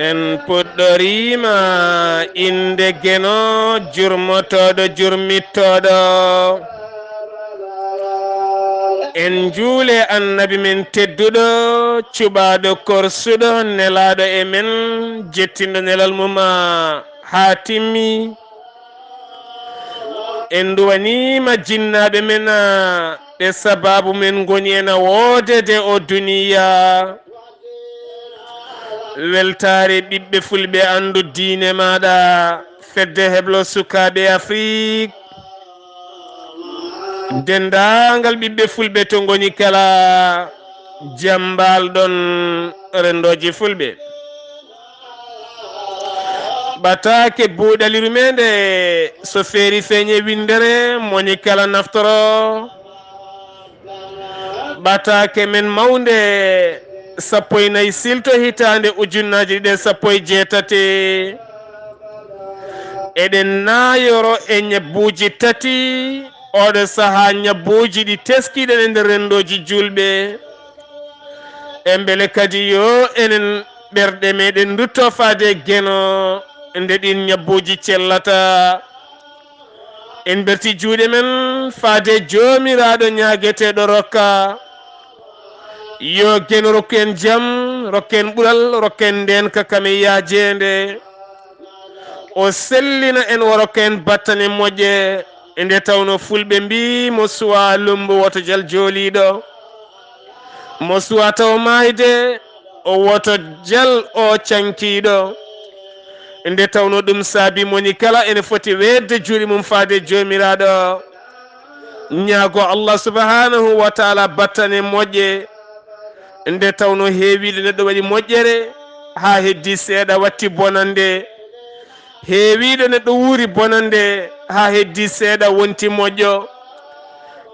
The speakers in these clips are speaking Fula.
en puɗɗorima inde geno jurmotoɗo jurmittoɗo en juule annabi men tedduɗo cuɓaɗo korsuɗo nelaɗo e men jettindo nelal muma ha timmi en duwanima jinnaɓe men ɓe sababu men goni ena wodede o duniya weltare ɓiɓɓe fulɓe andu diine maɗa fedde heblo sukaɓe Afrique dendagal ɓiɓɓe fulɓe to goni kala jambal ɗon rendoji fulɓe ɓataake buuɗal yurmeende so feeri feeñe windere moni kala naftoro ɓataake men mawnde sappo e nayi siilto hitande ujunnaji ɗiɗi sappo e jeetati eɗen naayoro e ñabbuuji tati oɗo sahaa ñabbuuji ɗi teskiɗen e nder rendoji julɓe e beele kadi yo enen ɓerɗe meɗen dutto faade geno nde ɗin ñabbuuji cellata en berti juuɗe men faade joomiraɗo ñaagueteɗo rokka yo geno rokku en jaam rokku en ɓuural rokku en ndenka kame yaajede o sellina en o rokka en battane moƴƴe nde tawno fulɓe mbi mo suwa lumbu woto jal jooliɗo mo suwa taw mayde o woto jal o cankiɗo nde tawno ɗum saabi moni kala ene foti wedde juuɗe mum faade joomiraɗo ñaago Allah subhanahu wa taala battane moƴƴe nde tawno heewiɗo neɗɗo waɗi moƴƴere ha heddi seeɗa watti bonande heewiɗo neɗɗo wuuri bonande ha heddi seeɗa wonti moƴƴo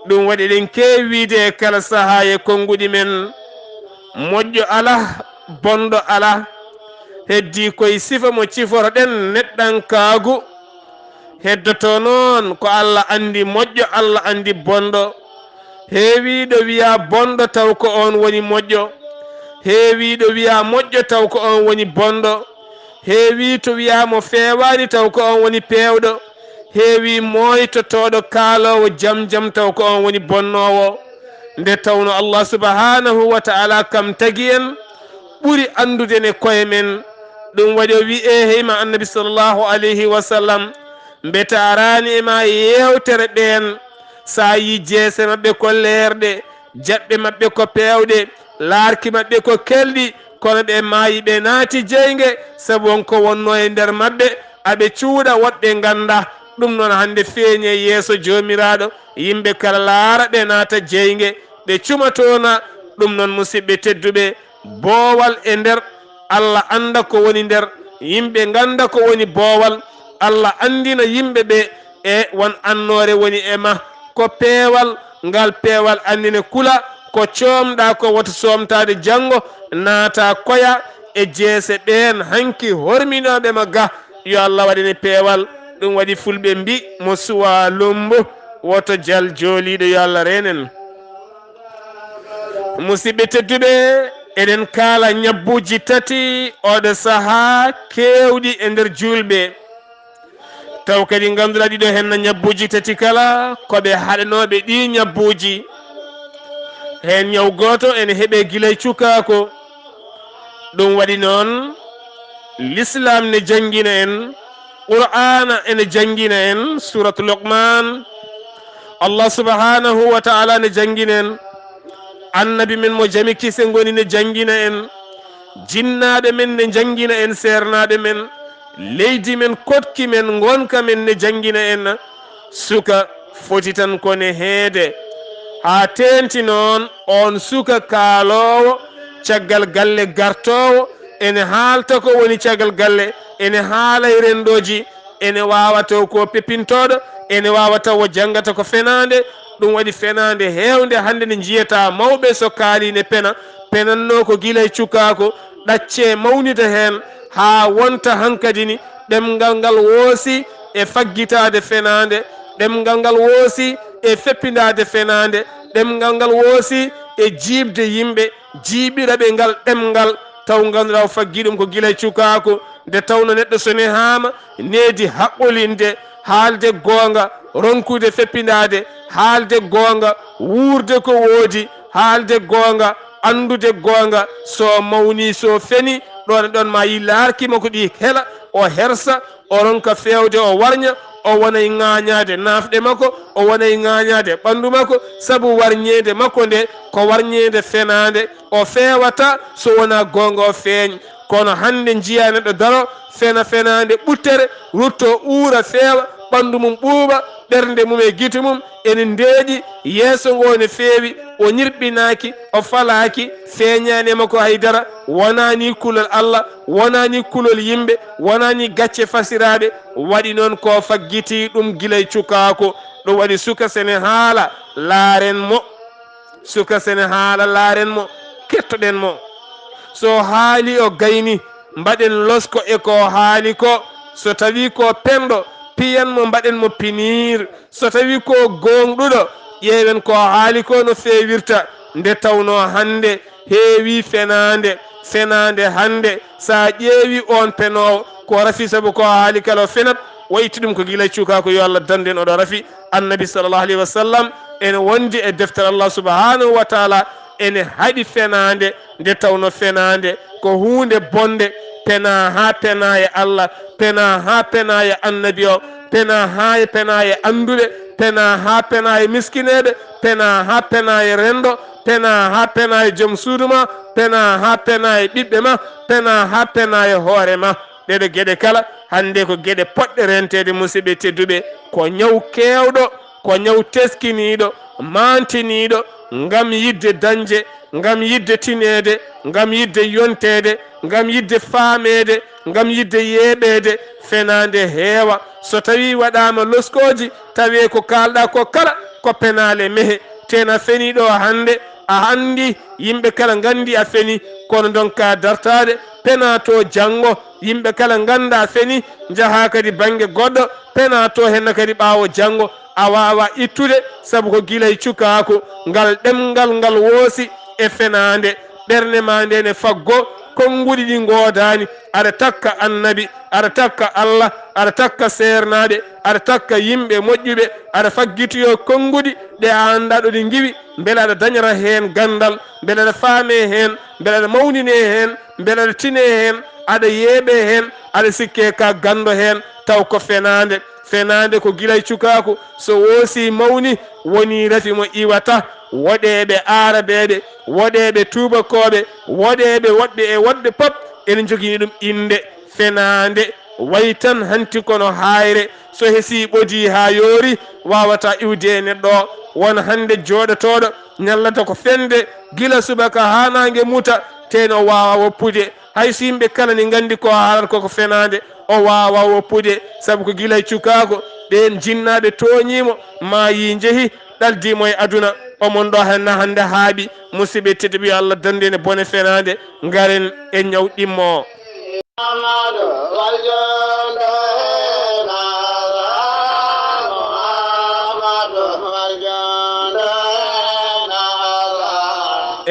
ɗum waɗi ɗen kewiide e kala saaha e konnguɗi men moƴƴo ala bonɗo ala heddi koye sifa mo ciforoɗen neɗɗankaagu heddoto noon ko Allah andi moƴƴo Allah andi bonɗo heewiɗo wiya bonɗo taw ko on woni moƴƴo heewiɗo wiya moƴƴo taw ko on woni bonɗo heewi to wiyamo feewani taw ko on woni pewɗo heewi moytotoɗo kaalowo jam jam taw ko on woni bonnowo nde tawno Allah subhanahu wa ta'ala kam tagi en ɓuri andude ne koye men ɗum waɗi o wi'e heyma annabi sallllahu alayhi wa sallam mbete arani ema yewtere ɓen sa yi jeese mabɓe ko leerɗe jaɓɓe mabɓe ko pewɗe laarki mabɓe ko kelɗi kono ɓe maayi ɓe naati jeyge sabu wonko wonno e nder mabɓe aɓe cuuɗa woɗɓe ganda ɗum noon hande feeñe yeeso joomiraɗo yimɓe kala laara ɓe naata jeyge ɓe cumatona ɗum noon musidɓe tedduɓe boowal e nder Allah anda ko woni nder yimɓe ganda ko woni boowal Allah andina yimɓe ɓe e won annore woni e ma ko peewal ngal peewal andine kula ko coomɗa ko woto somtade janggo naata koya e jeese ɓen hanki horminoɓe ma ga yo Allah waɗine peewal ɗum waɗi fulɓe mbi mo suwa lumbu woto jal jooliɗo yo Allah renen musidɓe tedduɓe eɗen kaala ñabbuji tati oɗo saaha kewɗi e nder julɓe taw kadi ganduɗa ɗiɗo henna ñabbuji tati kala koɓe haɗanoɓe ɗi ñabbuji hen ñaw goto ene heeɓe guilay cukako ɗum waɗi noon l'islam ne jangguina en qur'ana ene jangguina en suratu luqman Allah subhanahu wa ta'ala ne jangguina en annabi men mo jami kise goni ne jangguina en jinnaɓe men ne jangguina en sernaɓe men leydi men kotki men gonka men ne jangguina en suka foti tan kone heede ha tenti noon on suka kaalowo caggal galle gartowo ene haalta ko woni caggal galle ene haala e rendoji ene wawata ko pepintoɗo ene wawata o jangata ko fenande ɗum waɗi fenande hewde hande ne jiyata mawɓe so kaali ne pena penanno ko guila e cukako ɗacce mawnida hen ha wonta hankadi ni ɗemgal ngal woosi e faggitade fenande ɗemgal ngal woosi e feppidade fenande ɗemgal ngal woosi e jiibde yimɓe jiiɓiraɓe ngal ɗemgal taw ganduɗa o faggi ɗum ko guilay cukako nde tawno neɗɗo sone hama needi haqqolinde haalde goonga ronkude feppinade haalde goonga wuurde ko woodi haalde goonga andude goonga so mawni so feni ɗon ɗon ma yillarkima ko ɗi heela o hersa o ronka fewde o warña o wonay ŋañade nafɗe makko o wonay ŋañade ɓandu makko saabu warñede makko nde ko warñede fenade o fewata so wona gonga o feeñ kono hande jiya neɗɗo daro fena fenade ɓuttere rutto uura feewa ɓandu mum ɓuuɓa ɓernde mum e guite mum ene ndeeƴi yeeso ngo ne feewi o ñirɓinaki o falaki feeñani makko haydara wonani kulol Allah wonani kulol yimɓe wonani gacce fasiraɓe waɗi noon ko faggiti ɗum guilay cukako ɗum waɗi suka sene haala laaren mo suka sene haala laaren mo kettoɗen mo so haali o gayni mbaɗen losko e ko haali ko so tawi ko pemɗo piyan mo mbaɗen mo pinir so tawi ko gonɗuɗo ƴeewen ko haali ko no fewirta nde tawno hande heewi fenande hande sa ƴeewi on penowo ko rafi saabu ko haali kala o fenat wayti ɗum ko guilay cukako yo Allah danden oɗo rafi annabi sallallahu alayhi wa sallam ene wondi e deftere Allah subhanahu wa taala ene haɗi fenande nde tawno fenande ko hunde bonde pena ha pena e Allah pena ha pena e annabi o pena ha pena e anduɓe pena ha pena e miskineɓe pena ha pena e rendo pena ha pena e joom suudu ma pena ha pena e ɓiɓɓe ma pena ha pena e hoore ma ɗeɗo gueɗe kala hande ko gueɗe poɗɗe rentede musidɓe tedduɓe ko ñaw kewɗo ko ñaw teskiniɗo mantiniɗo ngam yidde dañde ngam yidde tinede ngam yidde yontede ngam yidde faamede ngam yidde yeeɓede fenade heewa so tawi waɗama loskoji tawi ko kalɗa ko kala ko penale mehe tena feniɗo hande a handi yimɓe kala gandi a feni kono donka dartade pena to janggo yimɓe kala ganda feni jaaha kadi banggue goɗɗo pena to henna kadi ɓawo janggo a wawa ittude saabu ko guilay cukako ngal ɗemgal ngal woosi e fenade ɓerne ma nde ne faggo konguɗi ɗi godani aɗa takka annabi aɗa takka Allah aɗa takka sernaɗe aɗa takka yimɓe moƴƴuɓe aɗa faggitoyo konguɗi ɗe a anda ɗo ɗi giwi beele aɗa dañara hen gandal beele aɗa faame hen beele aɗa mawnine hen beele aɗa tine hen aɗa yeeɓe hen aɗa sikke ka gando hen taw ko fenade ko guilay cukako so woosi mawni woni rafi mo iwata woɗeɓe arabeɓe woɗeɓe tubakoɓe woɗeɓe woɗɓe e woɗɓe pop ene jogini ɗum inde fenade way tan hanti kono hayre so heesi ɓoodi ha yoori wawata iwde e neɗɗo o won hande joɗotoɗo ñallata ko fende gila subaka ha nangue muta teno wawa woppude hayso yimɓe kala ni gandi ko haalata koko fenade o wawa woppude saabu ko guilay cukako ɓen jinnaɓe toñimo ma yi jeehi ɗaldimo e aduna omon ɗo henna hande haaɓi musidɓe tedduɓe Allah dandene bone fenade garen e ñawɗimmo o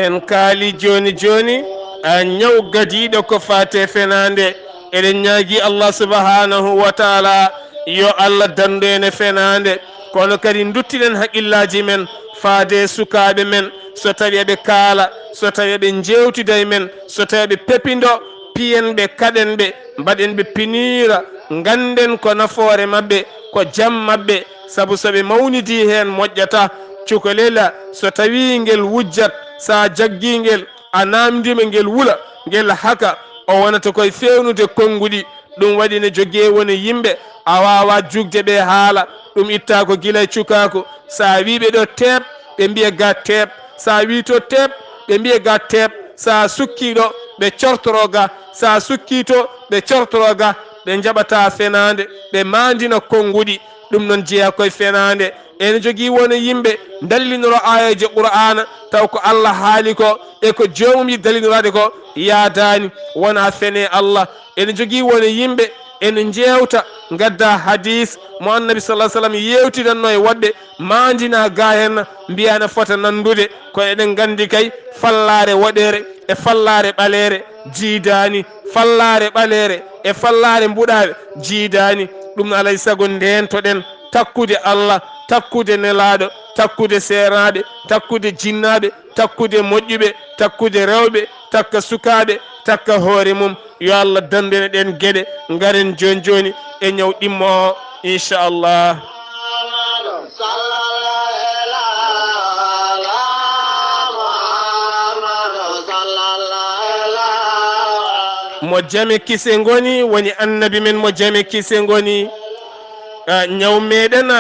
en kaali joni joni a ñaw gadiɗo ko fate fenade eɗen ñaagui Allah subhanahu wa taala yo Allah dandu en fenade kono kadi duttiɗen haqqillaji men faade sukaɓe men so tawi eɓe kaala so tawi eɓe jewtida e men so tawi eɓe pepido piyenɓe kaɗenɓe mbaɗenɓe pinira ganden ko nafoore mabɓe ko jam mabɓe saabu soɓe mawnidi hen moƴƴata cukalela so tawi ngel wujjat sa jagguiguel a namdima ngel wuula ngel haka o wonata koye fewnude konguɗi ɗum waɗi ne jogui woni yimɓe a wawa jugde ɓe haala ɗum itta ko guilay cukako sa wiɓe ɗo teeb ɓe mbiya ga teeb sa wi to teeb ɓe mbiya ga teeb sa sukkiɗo ɓe cortoro ga sa sukkito ɓe cortoro ga ɓe jaɓata fenade ɓe mandina konguɗi ɗum noon jeeya koye fenade ene jogui woni yimɓe dallinoro ayaji qur'ana taw ko Allah haali ko e ko jomum yi dallinorade ko yaadani wona fene Allah ene jogui woni yimɓe ene jewta gadda hadis mo annabi sallallahu alaihi wasallam yewtidanno e woɗɓe mandina ga hen mbiyana fota nandude ko eɗen gandi kay fallare woɗere e fallare ɓalere jiidani fallare ɓalere e fallare mbuɗaɓe jiidani ɗum alay sago ndentoɗen takkude Allah takkude nelaɗo takkude seraɓe takkude jinnaɓe takkude moƴƴuɓe takkude rewɓe takka sukaɓe takka hoore mum yo Allah dandene ɗen gueɗe garen joni joni e ñaw ɗimmo o inchallah. mo jame kise ngoni woni annabi men mo jame kise ngoni ñaw meɗen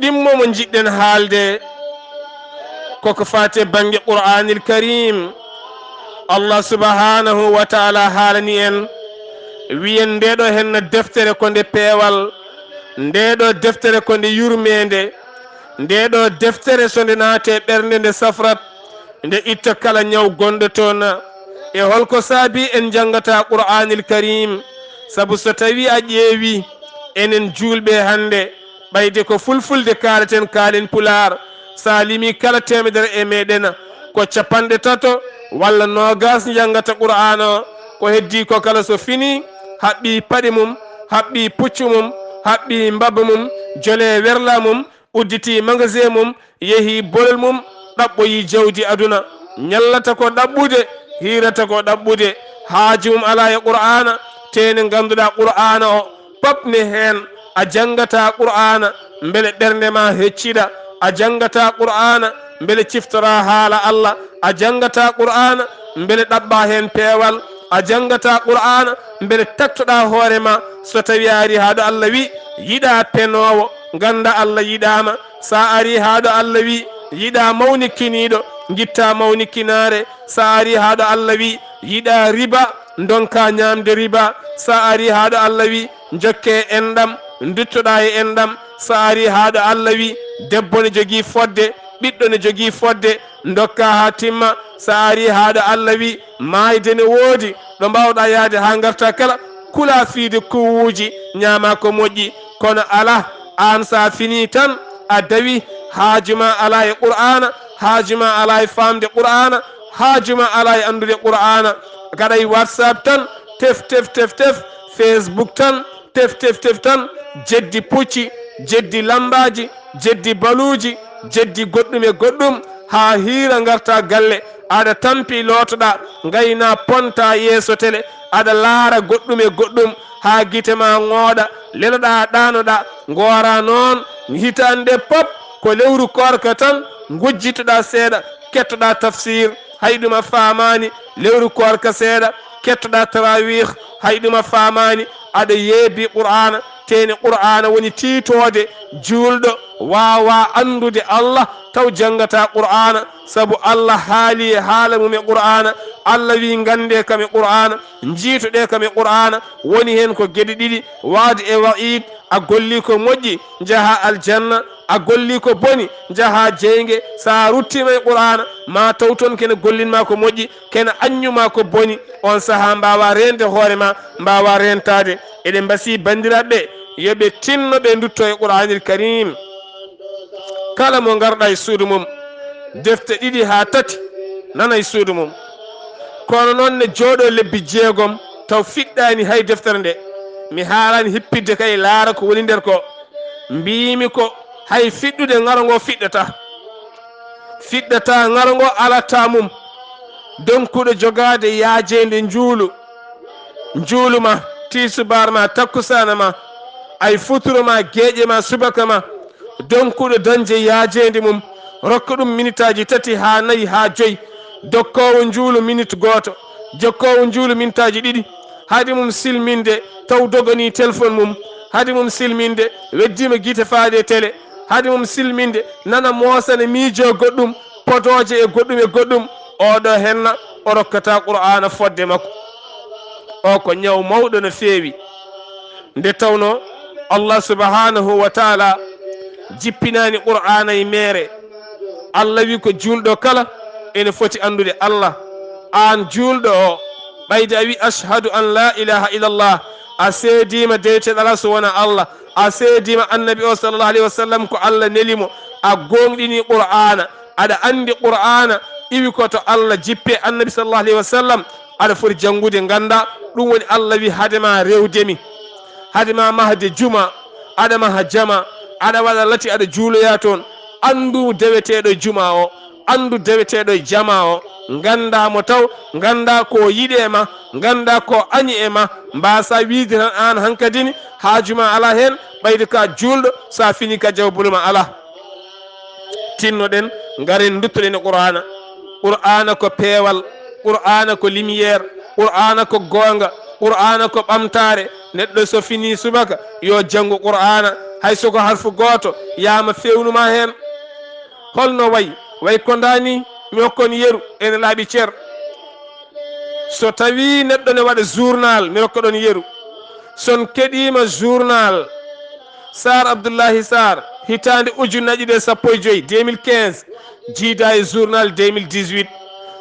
ɗimmo mo jiɗɗen haalde koko fate banggue qur'anil karim. Allah subhanahu wa ta'ala haalani en wiyen ndeɗo henna deftere ko nde peewal, ndeɗo deftere ko nde yurmende, ndeɗo deftere so nde naate ɓernde nde safrat nde itta kala ñaw gonɗo toon. e holko saabi en jangata qur'anil karim? sabu so tawi a ƴeewi enen julɓe hande ɓayde ko fulfulde kaleten kaalen pular, sa limi kala temedere e meɗen ko capanɗe tato walla nogas jangata qur'ana o. ko heddi ko kala so fini haɓɓi paɗe mum, haɓɓi puccu mum, haɓɓi mbaba mum, jole werla mum, udditi magasin mum, yeehi bolol mum, ɗaɓɓoyi jawdi aduna. ñallata ko ɗaɓɓude, hirata ko ɗaɓɓude, haaji mum ala e qur'ana. tene ganduɗa qur'ana o papne hen a jangata qur'ana beele ɓernde ma hecciɗa, a jangata qur'ana beele ciftora haala Allah, a jangata qur'ana beele ɗaɓɓa hen peewal, a jangata qur'ana beele taktoɗa hoorema. so tawi ari haɗo Allah wi yiɗa penowo ganda Allah yiɗama, sa ari haɗo Allah wi yiɗa mawnikkiniɗo guitta mawnikkinare, sa ari haɗo Allah wi yiɗa riba donka ñamde riba, sa ari haɗo Allah wi jokke enɗam duttoɗa e enɗam, sa ari haɗo Allah wi debbo ne jogui fodde, ɓiɗɗo ne jogui fodde dokka ha timma, sa ari haɗo Allah wi mayde ne woodi ɗo mbawɗa yaade ha garta kala kula fiide kuwuji ñama ko moƴƴi. kono ala an sa fini tan a dawi haajuma ala e qur'ana, haajuma ala e famde qur'ana, haajuma ala e andude qur'ana. gaɗay whatsapp tan tef tef tef tef, facebook tan tef tef tef tan, jeddi pucci, jeddi lambaji, jeddi baluji, jeddi goɗɗum e goɗɗum, ha hiira garta galle aɗa tampi lotoɗa gayna ponta yeeso tele, aɗa laara goɗɗum e goɗɗum ha guite ma ŋooɗa, leloɗa ɗanoɗa gora noon hitande pop ko lewru korka tan gujjitoɗa seeɗa kettoɗa tafsir hayɗuma famani, lewru korka seeɗa kettoɗa tarawih hayɗuma famani, aɗa yeebi qur'ana. tene qur'ana woni tiitode julɗo wawa andude Allah taw jangata qur'ana, sabu Allah haali e haala mum e qur'ana. Allah wi gande kam e qur'ana, jiitoɗe kam e qur'ana. woni hen ko gueɗe ɗiɗi, waade e wa'id, a golli ko moƴƴi jaaha aljanna, a golli ko boni jaaha jeygue. sa ruttima e qur'ana ma taw toon kene gollinma ko moƴƴi, kene aññuma ko boni. on saaha mbawa rende hoorema, mbawa rentade. eɗen mbasi bandiraɓe yoɓe tinno ɓe dutto e qur'anil karim. kala mo garɗa e suudu mum defte ɗiɗi ha tati nana e suudu mum, kono noon ne jooɗo lebbi jeegom taw fiɗɗani hay deftere nde. mi haalani hippidde kay laara ko woni nder ko. mbimi ko hay fiɗɗude ngaro ngo fiɗɗata ngaro ngo alata mum. donkuɗo jogade yaajede njuulu ma tisubar ma takkusana ma ay futuro ma geeƴe ma subaka ma, donkuɗo dañde yaajede mum rokka ɗum minitaji tati ha nayyi ha joyyi, dokkowo njuulu minute goto, jokkowo njuulu minutaji ɗiɗi. haade mum silminde taw dogani téléphone mum, haade mum silminde weddima guite faade télé, haade mum silminde nana moosane miijo goɗɗum potoje e goɗɗum. oɗo henna o rokkata qur'ana fodde makko. o ko ñaw mawɗo no feewi. nde tawno Allah subhanahu wa ta'ala jippinani qur'ana e mere. Allah wi ko julɗo kala ene foti andude Allah. an julɗo o ɓayde a wi ashhadu an la ilaha illallah, a seedima deyteɗala so wona Allah, a seedima annabi o sallallahu alayhi wa sallam ko Allah nelimo, a gonɗini qur'ana, aɗa andi qur'ana iwi ko to Allah jippe annabi sallallahu alayhi wa sallam, aɗa foti janngude ganda ɗum woni Allah wi hadema rewdemi hadema mahde juma aɗa maha jama aɗa waɗa lati aɗa juuloya toon andu deweteɗo juma o andu deweteɗo jama o gandamo taw ganda ko yiɗi e ma ganda ko añi e ma mbasa wiide tan an hankadini haajuma ala hen ɓayde ka julɗo sa fini ka jawbuluma ala tinnoɗen garen duttoɗen e qur'ana qur'ana ko peewal qur'ana ko lumiére qur'ana ko gonga qur'ana ko ɓamtare neɗɗo so fini subaka yo janngu qur'ana hay soko harfu goto yama fewnuma hen holno way ko dani mi hokkon yeru ene laaɓi ceer so tawi neɗɗo ne waɗa journal mi hokka ɗon yeru son keɗima journal Saar Abdullaahi Saar hitande ujunnaji ɗe 15 2015 jiida e journal 2018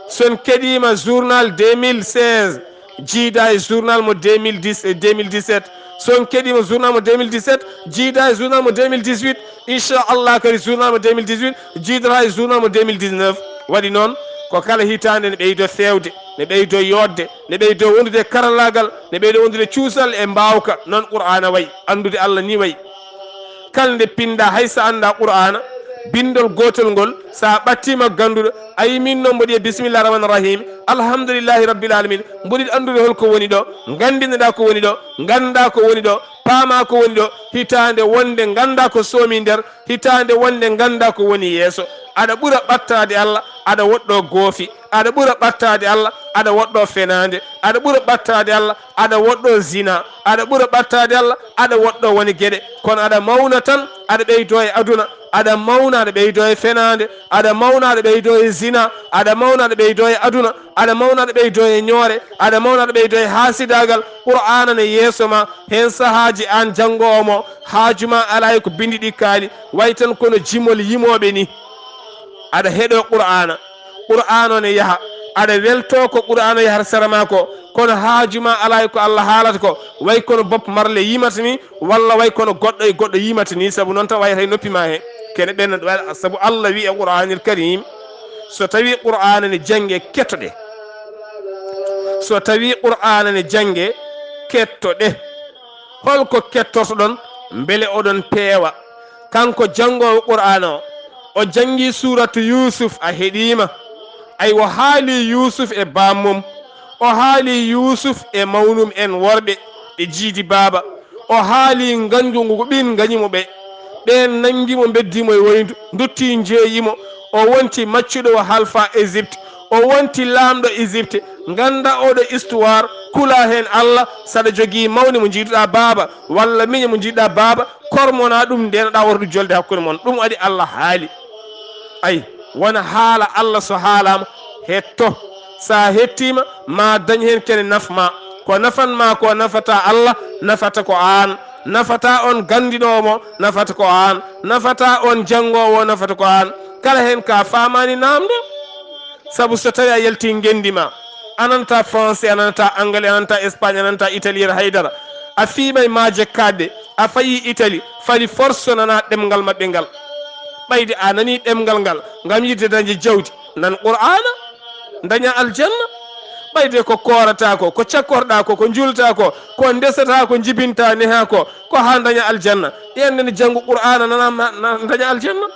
son keɗima journal 2016 jiida e journal mo 2017 son keɗima journal mo 2017 jiida e journal mo 2018 inchallah kadi journal mo 2018 jiidata e journal mo 2019 waɗi noon ko kala hitande ne ɓeydo fewde ne ɓeydo yodde ne ɓeydo wondude karallagal ne ɓeydo wondude cuusal e mbawka noon qur'ana wayi andude Allah ni wayi kala nde pinda haysa anda qur'ana bindol gotol ngol sa ɓattima ganduɗo ayi min noon mboɗi e bisimillah rahmani rahim alhamdulillahi rabbil alamin mboɗi andude holko woni ɗo gandinoɗa ko woni ɗo ganda ko woni ɗo paama ko woni ɗo hitande wonde ganda ko soomi nder hitande wonde ganda ko woni yeeso aɗa ɓuura ɓattade Allah aɗa woɗɗo goofi aɗa ɓuura ɓattade Allah aɗa woɗɗo fenade aɗa ɓuura ɓattade Allah aɗa woɗɗo zina aɗa ɓuura ɓattade Allah aɗa woɗɗo woni gueɗe kono aɗa mawna tan aɗa ɓeydo e aduna aɗa mawna aɗa ɓeydo e fenade aɗa mawna aɗa ɓeydo e zina aɗa mawna aɗa ɓeydo e aduna aɗa mawna aɗa ɓeydo e ñoore aɗa mawna aɗa ɓeydo e haasidagal qur'ana ne yeeso ma hen sahaji an jangowomo haajuma ala ko bindi ɗi kaali way tan kono jimol yimoɓe ni aɗa heeɗo qur'ana qur'an o ne yaaha aɗa welto ko qur'ana yahata sara ma ko kono haajuma ala ko Allah haalata ko way kono bopp marle yimata ni walla way kono goɗɗo e goɗɗo yimata ni saabu noon tan wayata e noppi ma he kene ɓen waɗa saabu Allah wi e qur'anil karim so tawi qur'ana ne jangge kettoɗe so tawi qur'ana ne jangge kettoɗe holko kettorto ɗon beele oɗon peewa kanko jangowo qur'ana o jangi suratu yusuf a heɗima ay o haali yusuf e bammum o haali yusuf e mawnum en worɓe ɓe jiidi baaba o haali ganjungu ko ɓin gañimo ɓen nangimo beddimo e woyndu dutti jeeyimo o wonti maccuɗo o halfa égypte o wonti laamɗo égypte ganda oɗo histoire kula hen Allah saɗa jogui mawni mo jiiduɗa baaba walla miñe mo jiiduɗa baaba kormona ɗum ndenoɗa woto ɗum jolde hakkude moon ɗum waɗi Allah haali ay wona haala Allah so haalama hetto sa hettima ma dañ hen kene nafma ko nafanma ko nafata Allah nafata ko an nafata on gandinomo nafata ko an nafata on jangowo nafata ko an kala hen ka famani namdo saabu so tawi a yalti gendima ananta français ananta anglais ananta espagne ananta italien haydara a fiimay maaje kadde a fayi italie fali force nana ɗemgal mabɓe ngal ɓayde a nani ɗemgal ngal ngam yidde dañde jawdi nan qur'ana daña aljanna ɓayde ko korata ko cakkorɗa ko julta ko ndesata ko jibinta neha ko ha daña aljanna ƴenne ne janggo qur'ana nana daña aljanna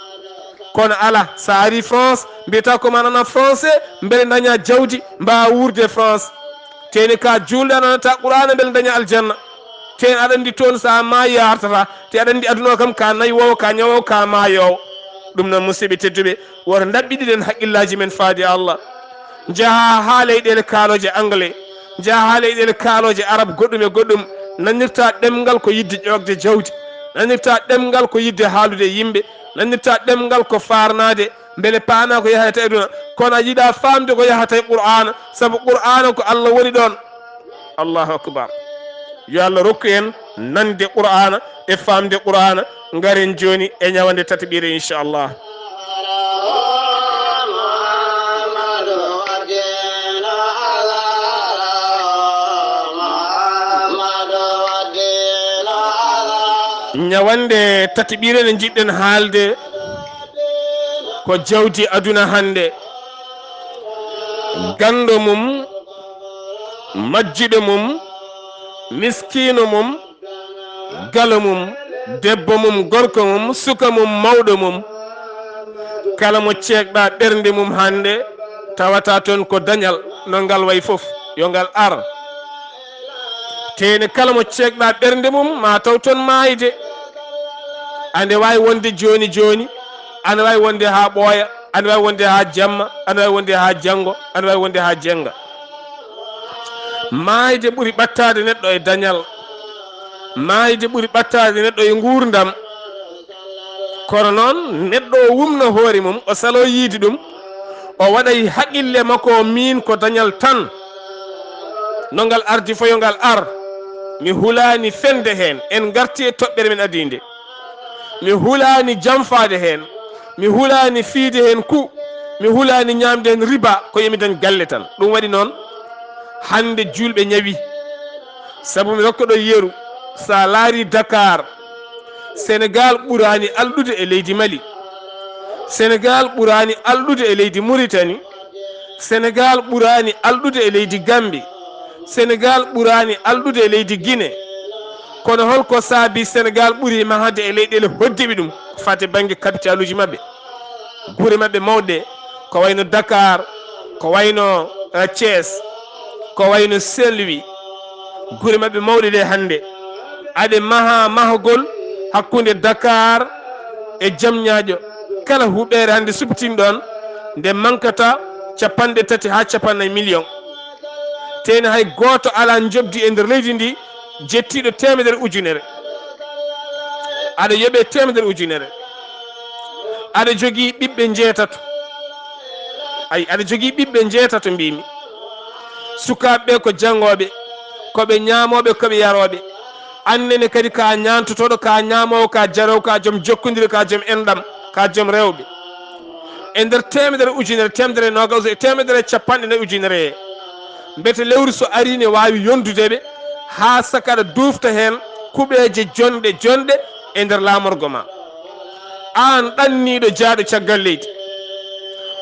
kono ala sa ari France mbiyata ko manana français beele daña jawdi mbawa wurde France teni ka julde ananata qur'ana beele daña aljanna ten aɗa andi toon sa maayi yartata te aɗa andi aduna o kam ka naywowo ka ñawowo ka maayowo ɗum noon musidɓe tedduɓe woto dabɓiɗiɗen haqqillaji men faade Allah jaha ha leyɗele kaaloje anglais jaha ha leyɗele kaaloje arabe goɗɗum e goɗɗum nannirta ɗemgal ko yidde ƴogde jawdi nannirta ɗemgal ko yidde haalude yimɓe nannirta ɗemgal ko farnade beele paana ko yahata e aduna kono a yiiɗa famde ko yahata e qur'ana saabu qur'ana ko Allah woni ɗon allahu akbar yo Allah rokku en nande qur'ana e famde qur'ana ngaren joni e ñawande tataɓire inchallah ñawande tataɓire nde jiɗɗen haalde ko jawdi aduna hande gando mum majjiɗo mum, miskino mum, galo mum, debbo mum, gorko mum, suka mum, mawɗo mum, kala mo ceekɗa ɓernde mum hande tawata toon ko dañal no ngal way fof yo ngal ar. tene kala mo ceekɗa ɓernde mum ma taw toon maayde. ande wawi wonde joni joni, ande wawi wonde ha ɓooya, ande wawi wonde ha jamma, ande wawi wonde ha janggo, ande wawi wonde ha jenga. maayde ɓuuri ɓattade neɗɗo e dañal, maayde ɓuuri ɓattade neɗɗo e gurdam. kono noon neɗɗo o wumno hoore mum, o salo yiide ɗum, o waɗay haqille makko min ko dañal tan. no ngal ardi fo yo ngal ar. mi hulani fende hen, en garti e toɓɓere men adinde. mi hulani jamfade hen, mi hulani fiide hen ku, mi hulani ñamde hen riba, ko yemi dañ galle tan. ɗum waɗi noon hande julɓe ñawi, saabu mi rokka ɗo yeru. sa laari Dakar, Sénégal ɓurani alɗude e leydi Mali, Sénégal ɓurani alɗude e leydi Mauritanie, Sénégal ɓurani alɗude e leydi Gambie, Sénégal ɓurani alɗude e leydi Guinée. kono holko saabi Sénégal ɓuuri mahade e leyɗele hoddiɓe ɗum ko fate banggue capital uji mabɓe, guure mabɓe mawɗe, ko wayno Dakar, ko wayno Thiès, ko wayno Saint-Louis. guure mabɓe mawɗe ɗe hande aɗe maha mahagol hakkude Dakar e Diamniadio. kala huɓere hande subtin ɗon nde mankata 30 ha 40 million. teni hay goto ala jobdi e nder leydi ndi jettiɗo 100 ujunere. aɗa yoɓe 100 ujunere. aɗa jogui ɓiɓɓe jeetato. ay aɗa jogui ɓiɓɓe jeetato mbimi. sukaɓeɓe ko jangoɓe, koɓe ñamoɓe, koɓe yaroɓe. annene kadi ka ñantotoɗo, ka ñamowo, ka jarowo, ka joom jokkodire, ka joom enɗam, ka joom rewɓe. e nder 100 ujunere, 120 e 150 ujunere he, mbete lewru so ari ne wawi yondudeɓe ha saka aɗa dufta hen kuɓeje jonɗe jonɗe e nder lamorgo ma. an ɗanniɗo jaaɗo caggal leydi,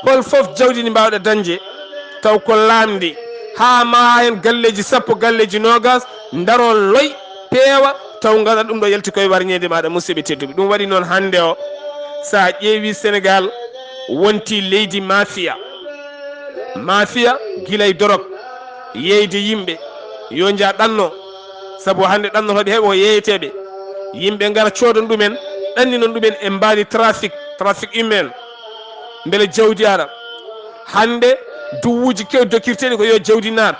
hol foof jawdi ndi mbawɗa dañde taw ko lamdi, ha ma hen galleji 10, galleji 20 daro loy peewa taw ngana ɗum ɗo yalti koye warñede maɗa musidɓe tedduɓe. ɗum waɗi noon hande o sa ƴeewi Sénégal wonti leydi mafia. mafia guilay dorog yeyde yimɓe yo jaa ɗanno, saabu hande ɗannotoɓe heeɓe ko yeeyeteɓe. yimɓe gara coodon ɗumen, ɗanni noon ɗumen e mbaɗi trafic humain beele jawdi ara. hande duwuji kew dokkirteɗi ko yo jawdi naat.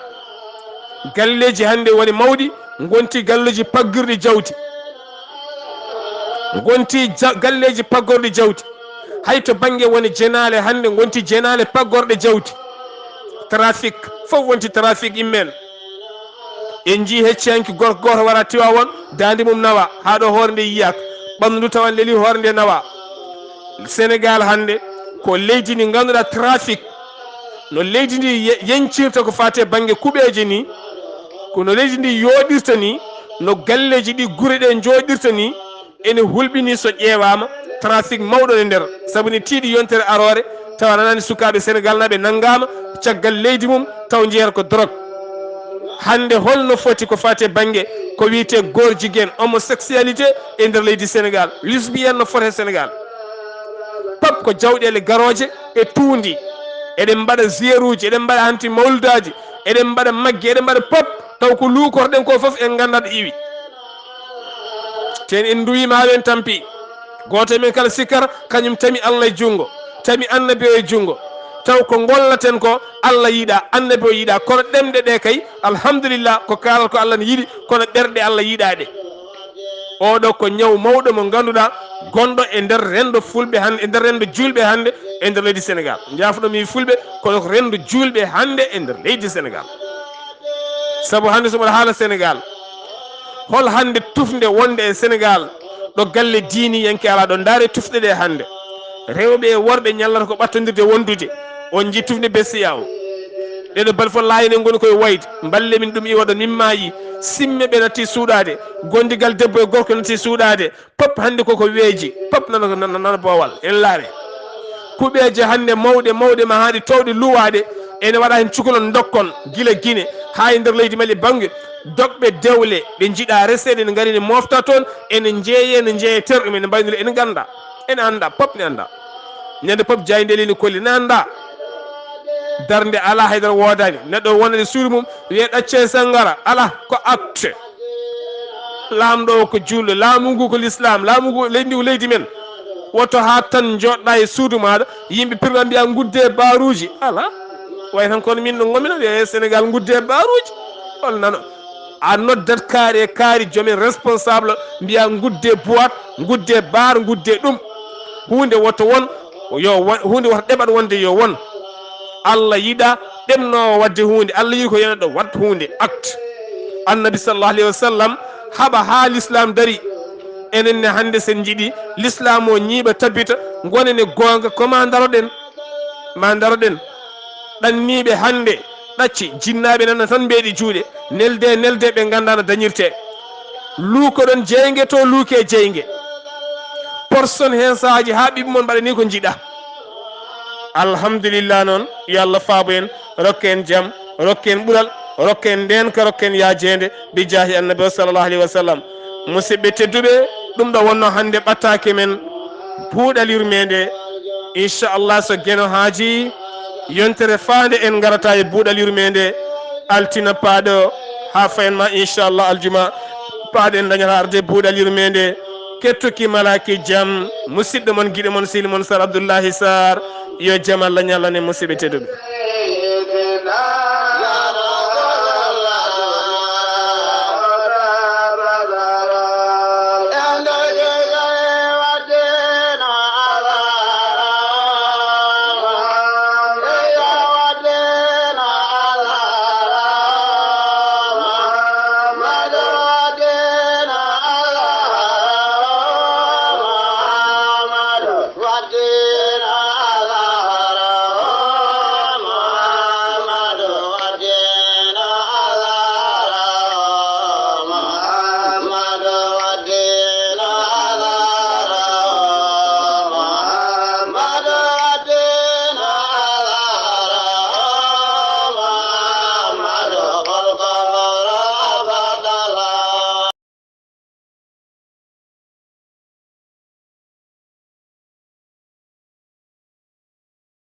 galleji hande woni mawɗi gonti galleji paggirɗi jawdi, gonti galleji paggorɗi jawdi. hay to banggue woni jenale hande gonti jenale paggorɗe jawdi. trafic fof wonti trafic immen. en jii hecciyanki gorko goto wara Tiwawon, dande mum nawa ha ɗo hoore nde yiyaka, ɓamdu ndu tawan leeli hoore nde nawa. Sénégal hande ko leydi ndi ganduɗa trafic no leydi ndi yencirta ko fate banggue kuɓeje ni, kono leydi ndi yoɗirta ni, no galleji ɗi guure ɗe joɗirta ni, ene hulɓini so ƴeewama trafic mawɗo e nder. saabu ni tiiɗi yontere arore tawa nanani sukaɓe Sénégal naɓe naggama caggal leydi mum taw jeeyata ko drogue. hande holno foti ko fate banggue ko wiyete gorjiguen, homosexualité e nder leydi Sénégal, lesbienne no foti e Sénégal. pop ko jawɗele garoje e tuundi. eɗen mbaɗa zéruji, eɗen mbaɗa hanti mawludaji, eɗen mbaɗa maggue, eɗen mbaɗa pop taw ko lukorɗen ko foof en ganda ɗo iwi. ten en duwima ha wen tampi. goto men kala sikkata kañum tami Allah e junggo, tami annabi o e junggo, taw ko gollaten ko Allah yiiɗa, annabi o yiiɗa. kono ɗemɗe ɗe kay alhamdulillah ko kalal ko Allah ne yiiɗi, kono ɗerɗe Allah yiiɗa ɗe. oɗo ko ñaw mawɗo mo ganduɗa gonɗo e nder rendo fulɓe hande, e nder rendo julɓe hande e nder leydi Sénégal. jaafoɗomi fulɓe kono ko rendo julɓe hande e nder leydi Sénégal. saabu hande somoɗa haala Sénégal, hol hande tufde wonde e Sénégal ɗo galle diini yanke ala ɗo. ndaare tufɗe ɗe hande rewɓe e worɓe ñallata ko ɓattodirde wondude. on jii tufde Bessiya o, ɗeɗo bal fof layine goni koye wayde. balle min ɗum iwaɗo min maayi, simme ɓe natti suuɗade, gondigal debbo e gorko natti suuɗade. pop hande koko weeji, pop nana bowal en laare. kuɓeje hande mawɗe mawɗe ma haɗi towɗe luwaɗe ene waɗa hen cukalon dokkon gila guine ha e nder leydi mali banggue dogɓe dewle ɓe jiiɗa resede ne gari ne mofta toon ene jeeye terɗum ene mbaynira ene ganda ene anda pop ne anda ñande pop jayndelini kolli ne anda darde ala haydara wodani neɗɗo wonade suudu mum wiye ɗacce sangara ala ko acte lamɗo o ko julɗo laamu ngu ko l'islam laamu ngu leydi ko leydi men woto ha tan joɗɗa e suudu maɗa yimɓe pirma mbiya gudde baruji ala way tan kono min no gomina wiye Sénégal gudde baruji hol nano a noddat kaari joomen responsable mbiya gudde boîte gudde bar gudde ɗum hunde woto won hunde woto ɗeɓat wonde yo won Allah yiɗa ɗemnowo wadde hunde Allah yiɗi ko yeneɗo wat hunde acte annabi sallallahu alayhi wa sallam haɓa ha l'islam dari enenne hande sen jiiɗi l'islam o ñiiɓa tabbita gonene gonga koma daroɗen ma daroɗen ɗanniɓe hande ɗacci jinnaɓe nana tan mbeeɗi juuɗe nelde ɓe ganda no dañirte luukoɗon jeygue to luuke jeygue porson hen sahaji ha ɓiɓe mon mbaɗa ni ko jiiɗa alhamdulillah noon yo Allah faabo en rokke en jaam rokke en ɓuural rokke en ndenka rokke en yajede bi jaahi annabi sallallahu alayhi wa sallam musidɓe tedduɓe ɗum ɗo wonno hande ɓattake men buuɗal yurmede inchallah so gueno haaji yontere faande en garata e buuɗal yurmede altina paaɗo ha fayen ma inchallah aljuma paaɗo en dañata arde buuɗal yurmede kettuki malaki jaam musidɗo mon guiɗo mon sili mon Sar Abdullaahi Saar yo jaam Allah ñallane musidɓe tedduɓe